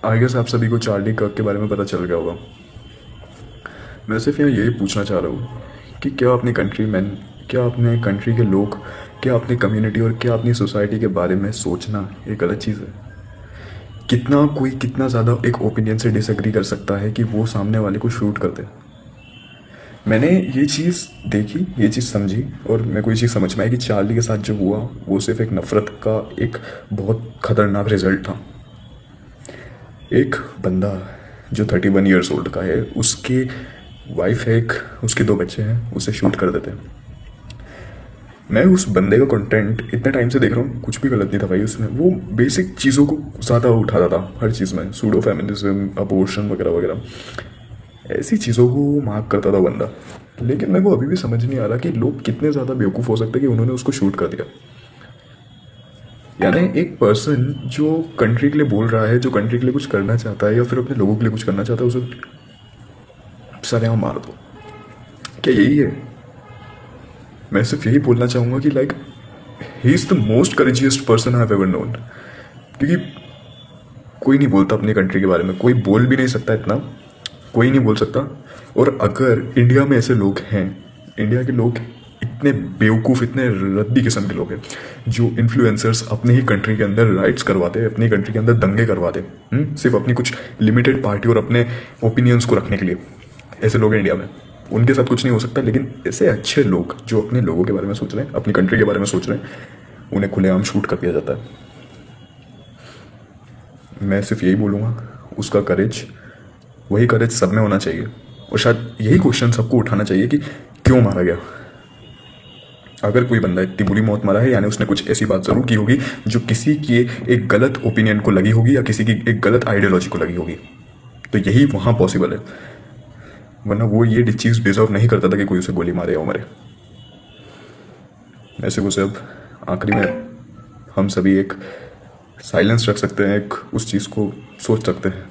I guess आप सभी को चार्ली कर्क के बारे में पता चल गया होगा। मैं सिर्फ यहाँ यही पूछना चाह रहा हूँ कि क्या अपनी कंट्री मैन, क्या अपने कंट्री के लोग, क्या अपनी कम्युनिटी और क्या अपनी सोसाइटी के बारे में सोचना एक गलत चीज़ है? कितना कोई कितना ज़्यादा एक ओपिनियन से डिसएग्री कर सकता है कि वो सामने वाले को शूट कर दे? मैंने ये चीज़ देखी, ये चीज़ समझी और मेरे को ये चीज़ समझ में आई कि चार्ली के साथ जो हुआ वो सिर्फ एक नफ़रत का एक बहुत ख़तरनाक रिजल्ट था। एक बंदा जो 31 ईयर्स ओल्ड का है, उसकी वाइफ है, एक उसके 2 बच्चे हैं, उसे शूट कर देते हैं। मैं उस बंदे का कंटेंट इतने टाइम से देख रहा हूँ, कुछ भी गलत नहीं था भाई उसमें। वो बेसिक चीज़ों को ज़्यादा उठाता था हर चीज़ में, सूडो फेमिनिज्म, अबॉर्शन वगैरह वगैरह, ऐसी चीज़ों को मार्क करता था बंदा। लेकिन मेरे को अभी भी समझ नहीं आ रहा कि लोग कितने ज़्यादा बेवकूफ़ हो सकते हैं कि उन्होंने उसको शूट कर दिया। यानी एक पर्सन जो कंट्री के लिए बोल रहा है, जो कंट्री के लिए कुछ करना चाहता है या फिर अपने लोगों के लिए कुछ करना चाहता है, उसे सरेआम मार दो। क्या यही है? मैं सिर्फ यही बोलना चाहूँगा कि like he is the most courageous person I have ever known. क्योंकि कोई नहीं बोलता अपनी कंट्री के बारे में, कोई बोल भी नहीं सकता इतना, कोई नहीं बोल सकता। और अगर इंडिया में ऐसे लोग हैं, इंडिया के लोग इतने बेवकूफ़, इतने रद्दी किस्म के लोग हैं जो इन्फ्लुएंसर्स अपने ही कंट्री के अंदर राइट्स करवाते हैं, अपनी कंट्री के अंदर दंगे करवाते हैं सिर्फ अपनी कुछ लिमिटेड पार्टी और अपने ओपिनियंस को रखने के लिए। ऐसे लोग हैं इंडिया में, उनके साथ कुछ नहीं हो सकता। लेकिन ऐसे अच्छे लोग जो अपने लोगों के बारे में सोच रहे हैं, अपनी कंट्री के बारे में सोच रहे हैं, उन्हें खुलेआम शूट कर दिया जाता है। मैं सिर्फ यही बोलूँगा, उसका करेज, वही करेज सब में होना चाहिए। और शायद यही क्वेश्चन सबको उठाना चाहिए कि क्यों मारा गया। अगर कोई बंदा इतनी बुरी मौत मरा है, यानी उसने कुछ ऐसी बात ज़रूर की होगी जो किसी की एक गलत ओपिनियन को लगी होगी या किसी की एक गलत आइडियोलॉजी को लगी होगी। तो यही वहाँ पॉसिबल है, वरना वो ये चीज़ डिजर्व नहीं करता था कि कोई उसे गोली मारे या मरे। ऐसे को सब आखिरी में हम सभी एक साइलेंस रख सकते हैं, एक उस चीज़ को सोच सकते हैं।